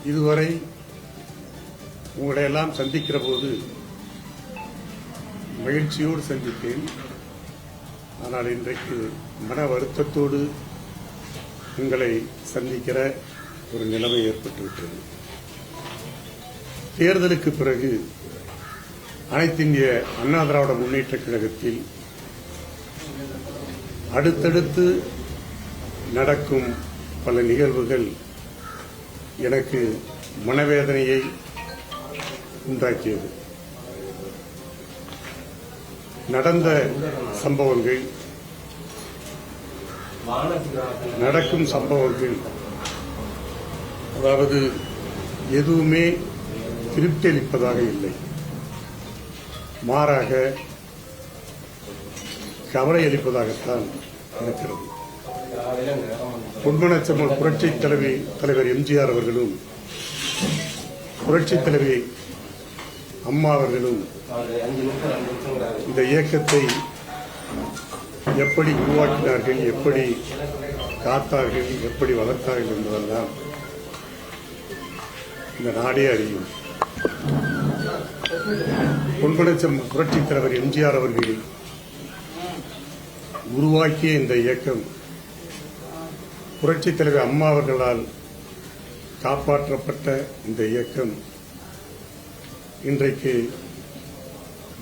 இதுவரை உங்களை எல்லாம் சந்திக்கிற போது மகிழ்ச்சியோடு சந்தித்தேன். ஆனால் இன்றைக்கு மன வருத்தத்தோடு உங்களை சந்திக்கிற ஒரு நிலைமை ஏற்பட்டுவிட்டது. தேர்தலுக்கு பிறகு அனைத்து இந்திய அண்ணா திராவிட முன்னேற்ற கழகத்தில் அடுத்தடுத்து நடக்கும் பல நிகழ்வுகள் எனக்கு மனவேதனையை உண்டாக்கியது. நடந்த சம்பவங்கள், நடக்கும் சம்பவங்கள், அதாவது எதுவுமே திருப்தி அளிப்பதாக இல்லை, மாறாக கவலை அளிப்பதாகத்தான் இருக்கிறது. பொன்மனச்செம்மல் புரட்சித் தலைவர் எம்ஜிஆர் அவர்களும் புரட்சித் தலைவி அம்மா அவர்களும் இந்த இயக்கத்தை எப்படி உருவாக்கினார்கள், எப்படி காத்தார்கள், எப்படி வளர்த்தார்கள் என்பதெல்லாம் இந்த நாடே அறியும். பொன்மனச்செம்மல் புரட்சித் தலைவர் எம்ஜிஆர் அவர்கள் உருவாக்கிய இந்த இயக்கம் புரட்சித் தலைவர் அம்மா அவர்களால் காப்பாற்றப்பட்ட இந்த இயக்கம் இன்றைக்கு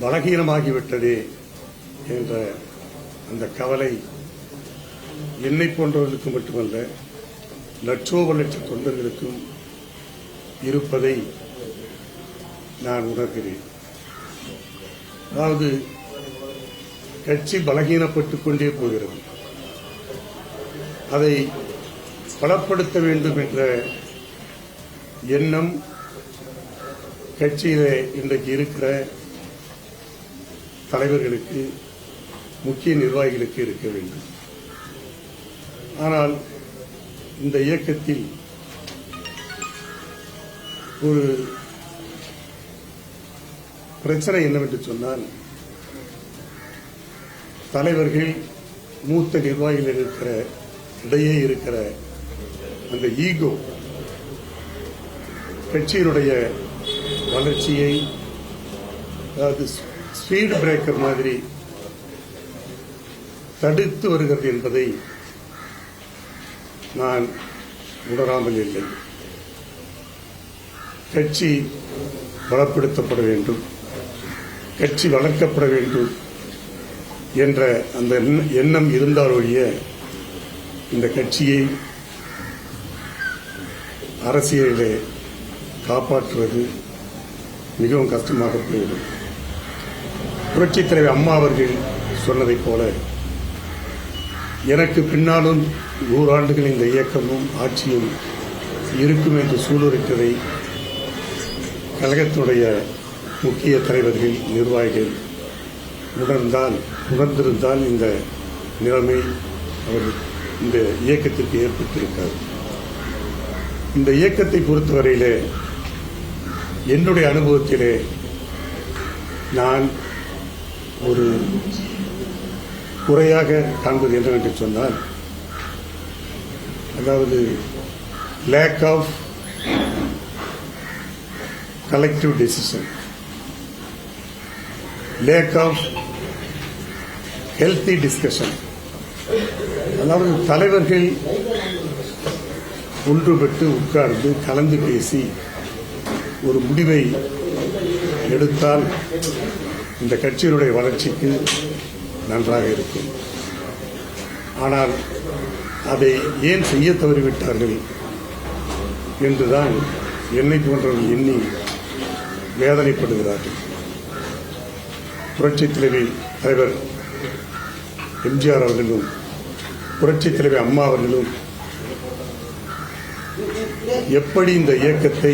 பலகீனமாகிவிட்டதே என்ற அந்த கவலை என்னை போன்றவர்களுக்கு மட்டுமல்ல, லட்சோப லட்ச தொண்டர்களுக்கும் இருப்பதை நான் உணர்கிறேன். அதாவது கட்சி பலகீனப்பட்டுக் கொண்டே போகிறது. அதை பலப்படுத்த வேண்டும் என்ற எண்ணம் கட்சியிலே இன்றைக்கு இருக்கிற தலைவர்களுக்கு, முக்கிய நிர்வாகிகளுக்கு இருக்க வேண்டும். ஆனால் இந்த இயக்கத்தில் ஒரு பிரச்சனை என்னவென்று சொன்னால், தலைவர்கள், மூத்த நிர்வாகிகள் இருக்கிற இடையே இருக்கிற அந்த ஈகோ கட்சியினுடைய வளர்ச்சியை, அதாவது ஸ்பீடு பிரேக்கர் மாதிரி தடுத்து வருகிறது என்பதை நான் உணராமல் இல்லை. கட்சி பலப்படுத்தப்பட வேண்டும், கட்சி வளர்க்கப்பட வேண்டும் என்ற அந்த எண்ணம் இருந்தால் ஒழிய இந்த கட்சியை அரசியலிலே காப்பாற்றுவது மிகவும் கஷ்டமாக போய்விடும். புரட்சித் தலைவர் அம்மா அவர்கள் சொன்னதைப் போல, எனக்கு பின்னாலும் 100 ஆண்டுகள் இந்த இயக்கமும் ஆட்சியும் இருக்கும் என்று சூளுரைத்ததை கழகத்தினுடைய முக்கிய தலைவர்கள், நிர்வாகிகள் உணர்ந்திருந்தால் இந்த நிலைமை அவர்கள் இந்த இயக்கத்திற்கு ஏற்பட்டிருக்காது. இந்த இயக்கத்தை பொறுத்தவரையிலே என்னுடைய அனுபவத்திலே நான் ஒரு குறையாக காண்பது என்னவென்று சொன்னால், அதாவது lack of collective decision, lack of healthy discussion. அதாவது தலைவர்கள் ஒன்றுபட்டு உட்கார்ந்து கலந்து பேசி ஒரு முடிவை எடுத்தால் இந்த கட்சியினுடைய வளர்ச்சிக்கு நன்றாக இருக்கும். ஆனால் அதை ஏன் செய்ய தவறிவிட்டார்கள் என்றுதான் என்னை போன்றவர்கள் எண்ணி வேதனைப்படுகிறார்கள். புரட்சித் தலைவர் எம்ஜிஆர் அவர்களும் புரட்சித் தலைவர் அம்மா அவர்களும் எப்படி இந்த இயக்கத்தை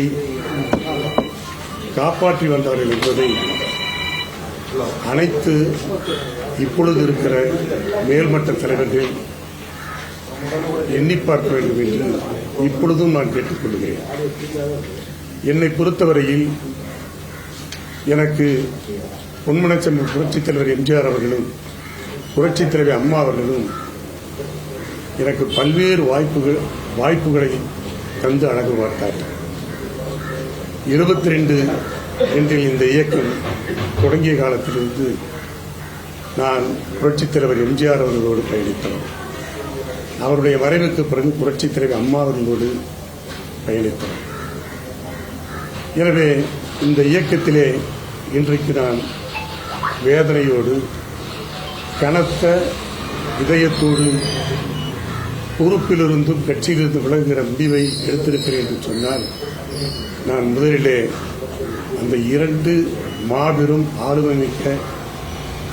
காப்பாற்றி வந்தார்கள் என்பதை அனைத்து இப்பொழுது இருக்கிற மேல்மட்ட தலைவர்கள் எண்ணி பார்க்க வேண்டும் என்று இப்பொழுதும் நான் கேட்டுக்கொள்கிறேன். என்னை பொறுத்தவரையில் எனக்கு பொன்மனச்செம்மல் புரட்சித் தலைவர் எம்ஜிஆர் அவர்களும் புரட்சித் தலைவர் அம்மா அவர்களும் எனக்கு பல்வேறு வாய்ப்புகளை தந்து அழகு பார்த்தார்கள். 72 என்றில் இந்த இயக்கம் தொடங்கிய காலத்திலிருந்து நான் புரட்சித் தலைவர் எம்ஜிஆர் அவர்களோடு பயணித்தோம். அவருடைய மறைவுக்கு பிறகு புரட்சித் தலைவர் அம்மா அவர்களோடு பயணித்தோம். எனவே இந்த இயக்கத்திலே இன்றைக்கு நான் வேதனையோடு கனத்த இதயத்தோடு பொறுப்பிலிருந்தும் கட்சியிலிருந்து விலகுகிற முடிவை எடுத்திருக்கிறேன் என்று சொன்னால், நான் முதலிலே அந்த 2 மாபெரும் ஆளுமைமிக்க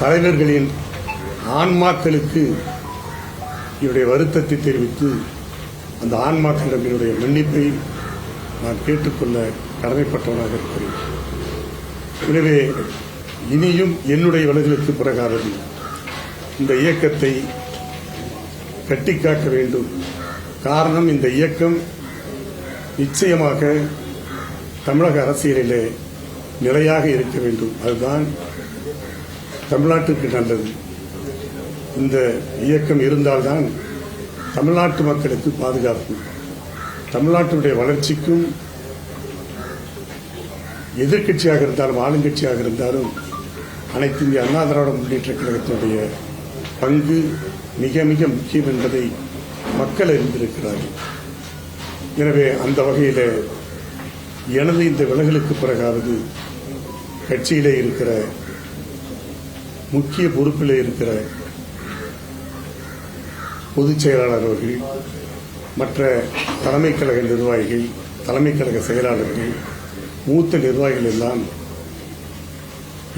தலைவர்களின் ஆன்மாக்களுக்கு என்னுடைய வருத்தத்தை தெரிவித்து அந்த ஆன்மாக்களிடம் என்னுடைய மன்னிப்பை நான் கேட்டுக்கொள்ள கடமைப்பட்டவனாக இருக்கிறேன். எனவே இனியும் என்னுடைய விலகலுக்கு பிறகாவது இந்த இயக்கத்தை கட்டிக்காக்க வேண்டும். காரணம், இந்த இயக்கம் நிச்சயமாக தமிழக அரசியலிலே நிலையாக இருக்க வேண்டும். அதுதான் தமிழ்நாட்டுக்கு நல்லது. இந்த இயக்கம் இருந்தால்தான் தமிழ்நாட்டு மக்களுக்கு பாதுகாப்பு, தமிழ்நாட்டினுடைய வளர்ச்சிக்கும் எதிர்க்கட்சியாக இருந்தாலும் ஆளுங்கட்சியாக இருந்தாலும் அனைத்து இந்திய அண்ணா திராவிட முன்னேற்ற கழகத்தினுடைய பங்கு மிக மிக முக்கியம் என்பதை மக்கள் அறிந்திருக்கிறார்கள். எனவே அந்த வகையில் எனது இந்த விலகலுக்கு பிறகாவது கட்சியிலே இருக்கிற முக்கிய பொறுப்பிலே இருக்கிற பொதுச் செயலாளர் அவர்கள், மற்ற தலைமை கழக நிர்வாகிகள், தலைமை கழக செயலாளர்கள், மூத்த நிர்வாகிகள் எல்லாம்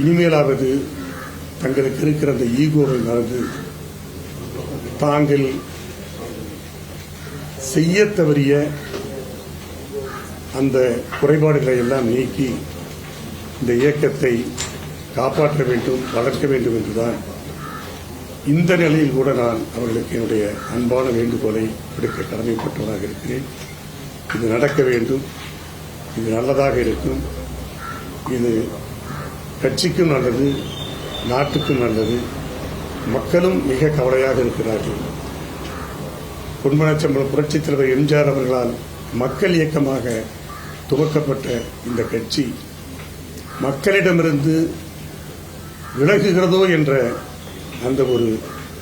இனிமேலாவது தங்களுக்கு இருக்கிற அந்த ஈகோவை மறந்து தாங்கள் செய்ய தவறிய அந்த குறைபாடுகளை எல்லாம் நீக்கி இந்த இயக்கத்தை காப்பாற்ற வேண்டும், வளர்க்க வேண்டும் என்றுதான் இந்த நிலையில் கூட நான் அவர்களுக்கு என்னுடைய அன்பான வேண்டுகோளை விடுக்க கடமைப்பட்டவராக இருக்கிறேன். இது நடக்க வேண்டும், இது நல்லதாக இருக்கும், இது கட்சிக்கும் நல்லது, நாட்டுக்கும் நல்லது. மக்களும் மிக கவலையாக இருக்கிறார்கள். பொன்மனச்சம்பளம் புரட்சித் தலைவர் எம்ஜிஆர் அவர்களால் மக்கள் இயக்கமாக துவக்கப்பட்ட இந்த கட்சி மக்களிடமிருந்து விலகுகிறதோ என்ற அந்த ஒரு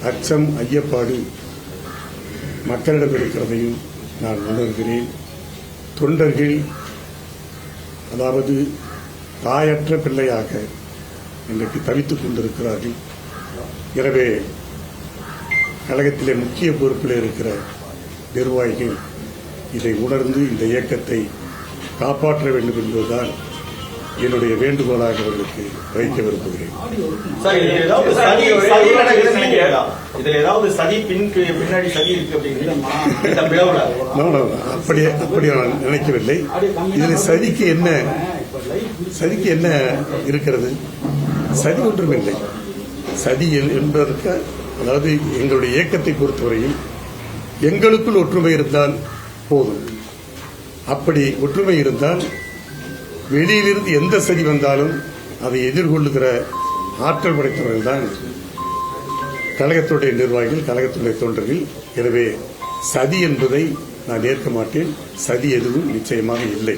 அச்சம், ஐயப்பாடு மக்களிடம் இருக்கிறதையும் நான் உணர்கிறேன். தொண்டர்கள் அதாவது தாயற்ற பிள்ளையாக இன்றைக்கு தவித்துக் கொண்டிருக்கிறார்கள். எனவே கழகத்திலே முக்கிய பொறுப்பில் இருக்கிற நிர்வாகிகள் இதை உணர்ந்து இந்த இயக்கத்தை காப்பாற்ற வேண்டும் என்பதுதான் என்னுடைய வேண்டுகோளாக அவர்களுக்கு வைக்க விரும்புகிறேன். அப்படி நான் நினைக்கவில்லை. இதில் சதிக்கு என்ன இருக்கிறது? சதி ஒன்றுமில்லை. சதி என்பதற்கு, அதாவது எங்களுடைய இயக்கத்தை பொறுத்தவரையில் எங்களுக்குள் ஒற்றுமை இருந்தால் போதும். அப்படி ஒற்றுமை இருந்தால் வெளியிலிருந்து எந்த சதி வந்தாலும் அதை எதிர்கொள்ளுகிற ஆற்றல் படைத்தவர்கள் தான் கழகத்துடைய நிர்வாகிகள், கழகத்துடைய தொண்டர்கள். எனவே சதி என்பதை நான் ஏற்க மாட்டேன். சதி எதுவும் நிச்சயமாக இல்லை.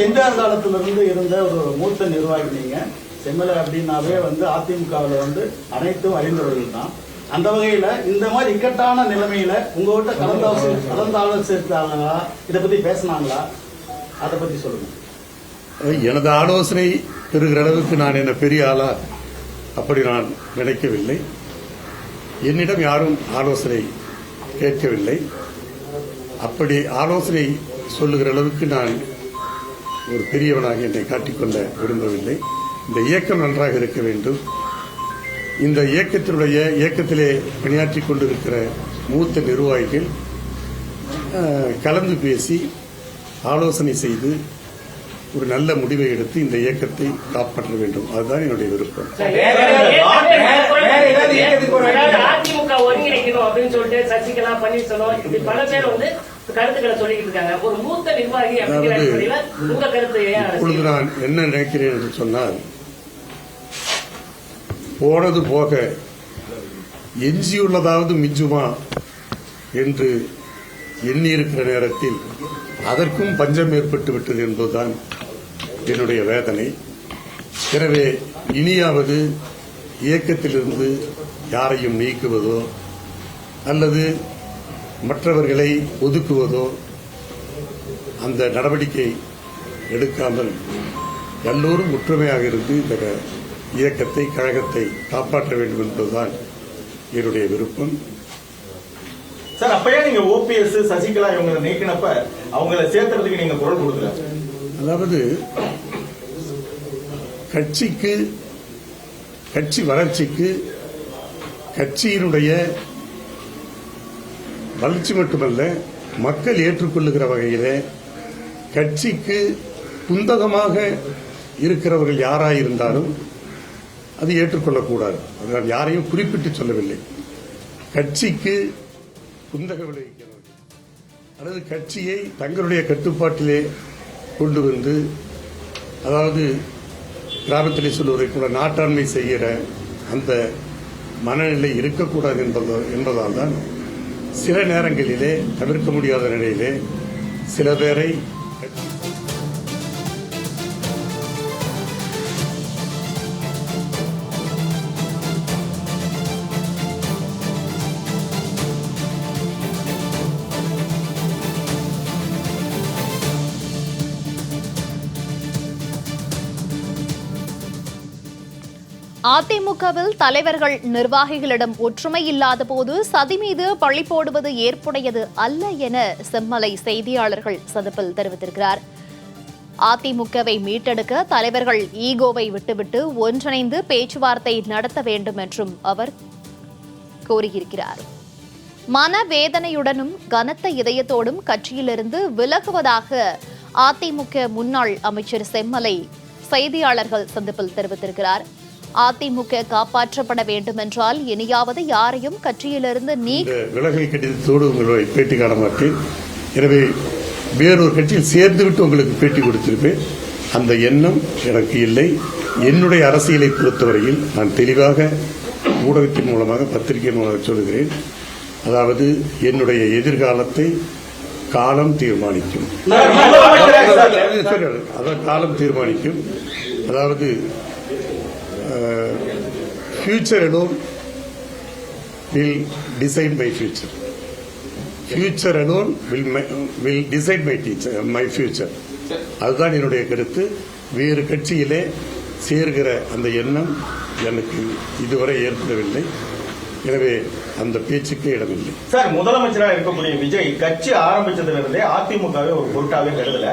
எம்ஜிஆர் காலத்திலிருந்து இருந்த ஒரு மூத்த நிர்வாகி நீங்க. செம்மலை அப்படின்னாவே அதிமுகவில் அனைத்தும் அறிந்தவர்கள் தான். அந்த வகையில இந்த மாதிரி இக்கட்டான நிலைமையில உங்ககிட்ட கலந்தாலோசித்தாங்களா? இதை பத்தி பேசினாங்களா? அதை பத்தி சொல்லுங்க. எனது ஆலோசனை பெறுகிற அளவுக்கு நான் என்ன பெரிய ஆளா? அப்படி நான் நினைக்கவில்லை. என்னிடம் யாரும் ஆலோசனை கேட்கவில்லை. அப்படி ஆலோசனை சொல்லுகிற அளவுக்கு நான் ஒரு பெரியவனாக என்னை காட்டிக்கொள்ள விரும்பவில்லை. இந்த இயக்கம் நன்றாக இருக்க வேண்டும். இந்த இயக்கத்திலே பணியாற்றிக் கொண்டிருக்கிற மூத்த நிர்வாகிகள் கலந்து பேசி ஆலோசனை செய்து ஒரு நல்ல முடிவை எடுத்து இந்த இயக்கத்தை காப்பாற்ற வேண்டும். அதுதான் என்னுடைய விருப்பம். அதிமுக ஒருங்கிணைக்கணும் அப்படின்னு சொல்லிட்டு சசிகலா, பன்னீர்செல்வம் இப்படி பல பேர் கருத்துக்களை சொல்லிட்டு இருக்காங்க. ஒரு மூத்த நிர்வாகி உங்க கருத்து? இப்பொழுது நான் என்ன நினைக்கிறேன் என்று சொன்னால், போனது போக எஞ்சியுள்ளதாவது மிஞ்சுமா என்று எண்ணி இருக்கிற நேரத்தில் அதற்கும் பஞ்சம் ஏற்பட்டு விட்டது என்பதுதான் என்னுடைய வேதனை. எனவே இனியாவது இயக்கத்திலிருந்து யாரையும் நீக்குவதோ அல்லது மற்றவர்களை ஒதுக்குவதோ அந்த நடவடிக்கை எடுக்காமல் எல்லோரும் ஒற்றுமையாக இருந்து இந்த இயக்கத்தை, கழகத்தை காப்பாற்ற வேண்டும் என்பதுதான் என்னுடைய விருப்பம். சார், அப்பயே நீங்க ஓபிஎஸ், சசிகலா இவங்களை நீக்கினப்ப அவங்களை சேர்த்துறதுக்கு நீங்க குரல் கொடுக்கல. அதாவது கட்சி வளர்ச்சிக்கு, கட்சியினுடைய வளர்ச்சி மட்டுமல்ல, மக்கள் ஏற்றுக்கொள்ளுகிற வகையிலே கட்சிக்கு குந்தகமாக இருக்கிறவர்கள் யாராயிருந்தாலும் அது ஏற்றுக்கொள்ளக்கூடாது. அதனால் யாரையும் குறிப்பிட்டு சொல்லவில்லை. கட்சிக்கு குந்தக விளைவிக்கிறவர்கள் அல்லது கட்சியை தங்களுடைய கட்டுப்பாட்டிலே கொண்டு வந்து, அதாவது கிராமத்திலே சொல்வதை கூட நாட்டாண்மை செய்கிற அந்த மனநிலை இருக்கக்கூடாது என்பதால் தான் சில நேரங்களிலே தவிர்க்க முடியாத நிலையிலே சில பேரை அதிமுகவில் தலைவர்கள் நிர்வாகிகளிடம் ஒற்றுமை இல்லாத போது சதி மீது பழி போடுவது ஏற்புடையது அல்ல என செம்மலை செய்தியாளர்கள் சந்திப்பில் தெரிவித்திருக்கிறார். அதிமுகவை மீட்டெடுக்க தலைவர்கள் ஈகோவை விட்டுவிட்டு ஒன்றிணைந்து பேச்சுவார்த்தை நடத்த வேண்டும் என்றும் அவர் கோரியிருக்கிறார். மனவேதனையுடனும் கனத்த இதயத்தோடும் கட்சியிலிருந்து விலகுவதாக அதிமுக முன்னாள் அமைச்சர் செம்மலை செய்தியாளர்கள் சந்திப்பில் தெரிவித்திருக்கிறார். அதிமுக காப்பாற்றப்பட வேண்டும் என்றால் இனியாவது யாரையும் கட்சியிலிருந்து விலகல் கடிதத்தோடு உங்களை பேட்டி காண மாட்டேன். எனவே வேறொரு கட்சியில் சேர்ந்துவிட்டு உங்களுக்கு பேட்டி கொடுத்திருப்பேன். அந்த எண்ணம் எனக்கு இல்லை. என்னுடைய அரசியலை பொறுத்தவரையில் நான் தெளிவாக ஊடகத்தின் மூலமாக, பத்திரிகை மூலமாக சொல்கிறேன். அதாவது என்னுடைய எதிர்காலத்தை காலம் தீர்மானிக்கும். அதான் காலம் தீர்மானிக்கும். அதாவது future alone will decide my future. Future alone will decide my future. அதுதான் என்னுடைய கருத்து. வேறு கட்சியிலே சேர்கிற அந்த எண்ணம் எனக்கு இதுவரை ஏற்படவில்லை. எனவே அந்த பேச்சுக்கு இடமில்லை. சார், முதலமைச்சராக இருக்கக்கூடிய விஜய் கட்சி ஆரம்பிச்சதிலிருந்தே அதிமுகவை ஒரு பொருட்டாவே கருதல.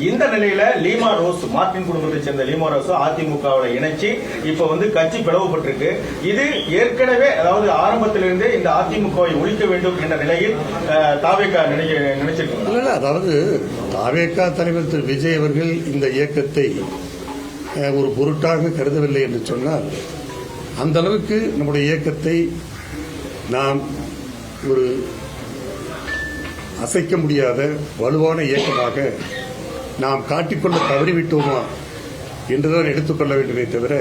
இந்த நிலையில லீமா ரோஸ், மார்டின் குடும்பத்தை சேர்ந்த லீமா ரோஸ் அதிமுகவை இணைச்சு இப்ப கட்சி பிளவுபட்டிருக்கு. இது ஏற்கனவே, அதாவது ஆரம்பத்திலிருந்தே இந்த அதிமுகவை ஒழிக்க வேண்டும் என்ற நிலையில் தாவேகா நினைச்சிருக்காங்க. அதாவது தாவேகா தலைவர் திரு விஜய் அவர்கள் இந்த இயக்கத்தை ஒரு பொருட்டாக கருதவில்லை என்று சொன்னால், அந்த அளவுக்கு நம்முடைய இயக்கத்தை நாம் ஒரு அசைக்க முடியாத வலுவான இயக்கமாக நாம் காட்டிக்கொள்ள தவறிவிட்டோமா என்றுதான் எடுத்துக்கொள்ள வேண்டுமே தவிர,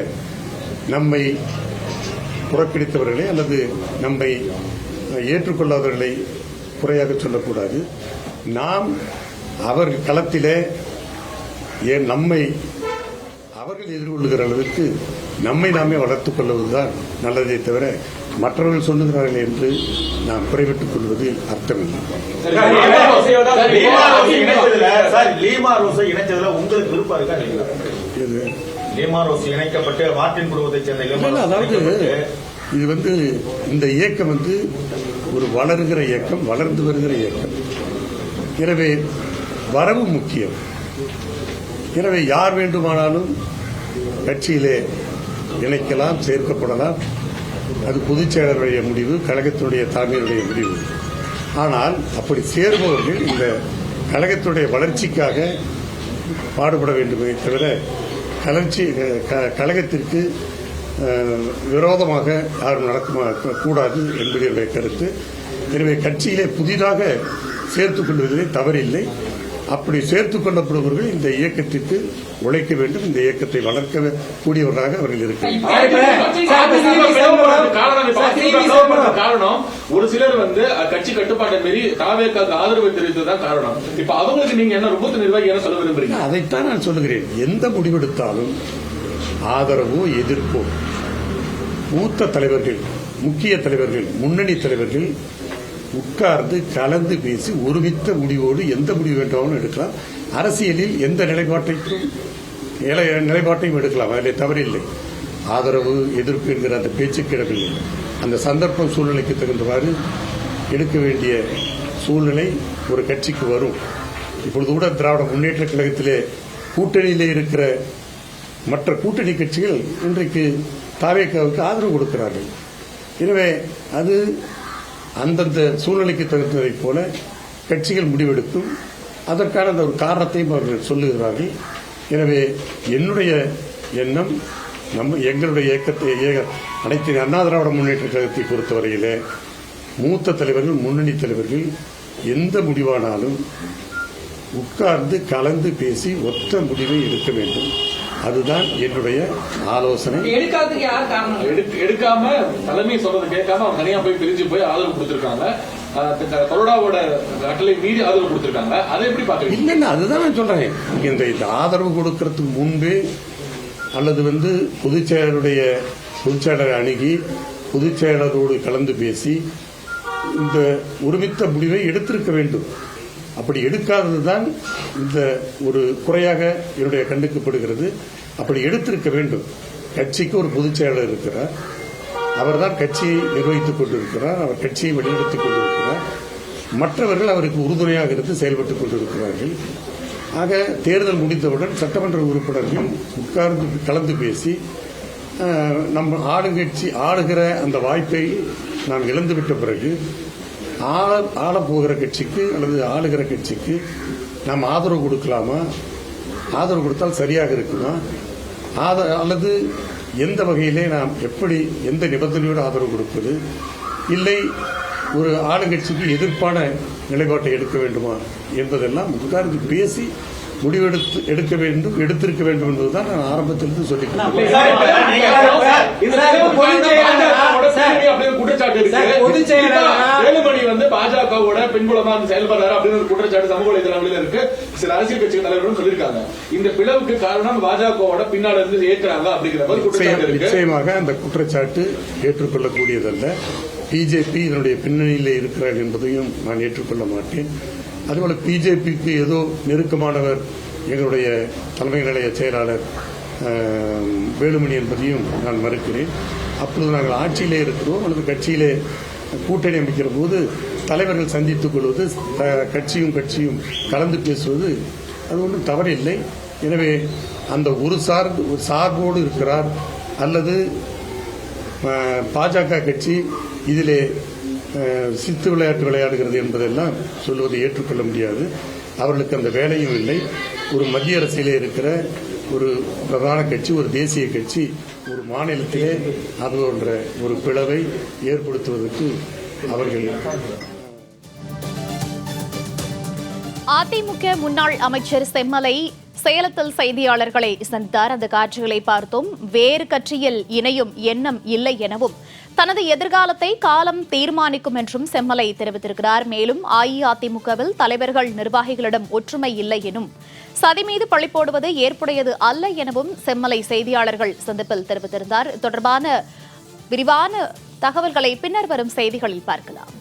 நம்மை புறக்கணித்தவர்களை அல்லது நம்மை ஏற்றுக்கொள்ளாதவர்களை குறையாக சொல்லக்கூடாது. நாம் அவர்கள் களத்திலே நம்மை அவர்கள் எதிர்கொள்ளுகிற அளவுக்கு நம்மை நாமே வளர்த்துக் கொள்வதுதான் நல்லதே தவிர, மற்றவர்கள் சொல்லுகிறார்கள் என்று நாம் குறைவிட்டுக் கொள்வது அர்த்தமில்லை. லீமா ரோஸை இணைச்சதுல உங்களுக்கு விருப்பம் இருக்கா? லீமா ரோஸ் இணைக்கப்பட்டு மார்டின் குடும்பத்தை சேர்ந்த, அதாவது இது இந்த இயக்கம் ஒரு வளர்கிற இயக்கம், வளர்ந்து வருகிற இயக்கம். எனவே வரவு முக்கியம். எனவே யார் வேண்டுமானாலும் கட்சியிலே இணைக்கலாம், சேர்க்கப்படலாம். அது பொதுச் செயலருடைய முடிவு, கழகத்தினுடைய தலைமையுடைய முடிவு. ஆனால் அப்படி சேர்பவர்கள் இந்த கழகத்தினுடைய வளர்ச்சிக்காக பாடுபட வேண்டுமே தவிர கழகத்திற்கு விரோதமாக யாரும் நடக்கக்கூடாது என்பது என்னுடைய கருத்து. எனவே கட்சியிலே புதிதாக சேர்த்துக் கொள்வதிலே தவறில்லை. அப்படி சேர்த்துக் கொள்ளப்படுபவர்கள் இந்த இயக்கத்திற்கு உழைக்க வேண்டும், இந்த இயக்கத்தை வளர்க்க கூடியவராக அவர்கள் இருக்கிறார்கள். காரணம் ஒரு சிலர் வந்து கட்சி கட்டுப்பாட்டை மீறி தாவேக்காக்கு ஆதரவு தெரிவித்ததுதான் காரணம். இப்ப அவங்களுக்கு நீங்க என்ன ரொம்ப நிர்வாகி என்ன சொல்ல விரும்புறீங்க? அதைத்தான் நான் சொல்லுகிறேன். எந்த முடிவெடுத்தாலும் ஆதரவோ எதிர்ப்போ மூத்த தலைவர்கள், முக்கிய தலைவர்கள், முன்னணி தலைவர்கள் உட்கார்ந்து கலந்து பேசி ஒருமித்த முடிவோடு எந்த முடிவு வேண்டாலும் எடுக்கலாம். அரசியலில் எந்த நிலைப்பாட்டையும் எடுக்கலாம், அதில் தவறில்லை. ஆதரவு எதிர்ப்பு என்கிற அந்த பேச்சுக்கு இடமில்லை. அந்த சந்தர்ப்பம் சூழ்நிலைக்கு தகுந்தவாறு எடுக்க வேண்டிய சூழ்நிலை ஒரு கட்சிக்கு வரும். இப்பொழுது கூட திராவிட முன்னேற்ற கழகத்திலே கூட்டணியிலே இருக்கிற மற்ற கூட்டணி கட்சிகள் இன்றைக்கு தாவேக்காவுக்கு ஆதரவு கொடுக்கிறார்கள். எனவே அது அந்தந்த சூழ்நிலைக்கு தகுந்ததைப் போல கட்சிகள் முடிவெடுக்கும். அதற்கான அந்த ஒரு காரணத்தையும் அவர்கள் சொல்லுகிறார்கள். எனவே என்னுடைய எண்ணம் எங்களுடைய இயக்கத்தை அனைத்து அண்ணா திராவிட முன்னேற்ற கழகத்தை பொறுத்தவரையிலே மூத்த தலைவர்கள், முன்னணி தலைவர்கள் எந்த முடிவானாலும் உட்கார்ந்து கலந்து பேசி ஒத்த முடிவை எடுக்க வேண்டும். அதுதான் என்னுடைய ஆலோசனை. எடுக்காததுக்கு யார் காரணம்? எடுக்காம தலைமை சொல்றது கேட்காம அவங்க தனியா போய் பிரிஞ்சு போய் ஆதரவு கொடுத்திருக்காங்க. கொரோனாவோட கட்டளை மீறி ஆதரவு கொடுத்திருக்காங்க. அதை எப்படி பாக்குறீங்க? இல்ல, அதுதான் நான் சொல்றேன். இந்த ஆதரவு கொடுக்கறதுக்கு முன்பே அல்லது பொதுச் செயலரை அணுகி பொதுச் செயலரோடு கலந்து பேசி இந்த ஒருமித்த முடிவை எடுத்திருக்க வேண்டும். அப்படி எடுக்காததுதான் இந்த ஒரு குறையாக என்னுடைய கண்டுக்கப்படுகிறது. அப்படி எடுத்திருக்க வேண்டும். கட்சிக்கு ஒரு பொதுச் செயலர் இருக்கிறார், அவர்தான் கட்சியை நிர்வகித்துக் கொண்டிருக்கிறார், அவர் கட்சியை வழிநடத்திக் கொண்டிருக்கிறார். மற்றவர்கள் அவருக்கு உறுதுணையாக இருந்து செயல்பட்டுக் கொண்டிருக்கிறார்கள். ஆக தேர்தல் முடிந்தவுடன் சட்டமன்ற உறுப்பினர்கள் உட்கார்ந்து கலந்து பேசி நம்ம ஆளுங்கட்சி ஆளுகிற அந்த வாய்ப்பை நாம் இழந்துவிட்ட பிறகு ஆளப்போகிற கட்சிக்கு அல்லது ஆளுகிற கட்சிக்கு நாம் ஆதரவு கொடுக்கலாமா, ஆதரவு கொடுத்தால் சரியாக இருக்குமா, அல்லது எந்த வகையிலே நாம் எப்படி எந்த நிபந்தனையோடு ஆதரவு கொடுப்பது, இல்லை ஒரு ஆளுங்கட்சிக்கு எதிர்ப்பான நிலைப்பாட்டை எடுக்க வேண்டுமா என்பதெல்லாம் உட்கார்ந்து பேசி முடிவெடுக்க வேண்டும், எடுத்திருக்க வேண்டும் என்பதுதான் நான் ஆரம்பத்திலிருந்து சொல்லிக் வேலுமணி பாஜகவோட பின்புலமா செயல்படுறாரு அப்படின்னு ஒரு குற்றச்சாட்டு சமூக வலைதளங்களில் இருக்கு. சில அரசியல் கட்சி தலைவர்களும் சொல்லியிருக்காங்க. இந்த பிளவுக்கு காரணம் பாஜகவோட பின்னாடி இருந்து ஏற்கிறாங்க அப்படிங்கிற மாதிரி குற்றச்சாட்டு இருக்கு. நிச்சயமாக அந்த குற்றச்சாட்டு ஏற்றுக்கொள்ளக்கூடியதல்ல. பிஜேபி இதனுடைய பின்னணியில் இருக்கிறார் என்பதையும் நான் ஏற்றுக்கொள்ள மாட்டேன். அதுபோல பிஜேபிக்கு ஏதோ நெருக்கமானவர் எங்களுடைய தலைமை நிலைய செயலாளர் வேலுமணி என்பதையும் நான் மறுக்கிறேன். அப்பொழுது நாங்கள் ஆட்சியிலே இருக்கிறோம் அல்லது கட்சியிலே கூட்டணி அமைக்கிற போது தலைவர்கள் சந்தித்துக் கொள்வது, கட்சியும் கலந்து பேசுவது அது ஒன்றும் தவறில்லை. எனவே அந்த ஒரு சார்போடு இருக்கிறார் அல்லது பாஜக கட்சி இதிலே சித்து விளையாட்டு விளையாடுகிறது என்பதெல்லாம் சொல்வதை ஏற்றுக்கொள்ள முடியாது. அவர்களுக்கு அந்த வேலையும் இல்லை. ஒரு மத்திய அரசிலே இருக்கிற ஒரு பிரதான கட்சி, ஒரு தேசிய கட்சி ஒரு மாநிலத்திலே அது போன்ற ஒரு பிளவை ஏற்படுத்துவதற்கு அவர்கள். அதிமுக முன்னாள் அமைச்சர் செம்மலை சேலத்தில் செய்தியாளர்களை சந்தித்தார். அந்த காட்சிகளை பார்த்தோம். வேறு கட்சியில் இணையும் எண்ணம் இல்லை எனவும் தனது எதிர்காலத்தை காலம் தீர்மானிக்கும் என்றும் செம்மலை தெரிவித்திருக்கிறார். மேலும் அஇஅதிமுகவில் தலைவர்கள், நிர்வாகிகளிடம் ஒற்றுமை இல்லை எனும், சதி மீது பழி போடுவது ஏற்புடையது அல்ல எனவும் செம்மலை செய்தியாளர்கள் சந்திப்பில் தெரிவித்திருந்தார். தொடர்பான விரிவான தகவல்களை பின்னர் வரும் செய்திகளில் பார்க்கலாம்.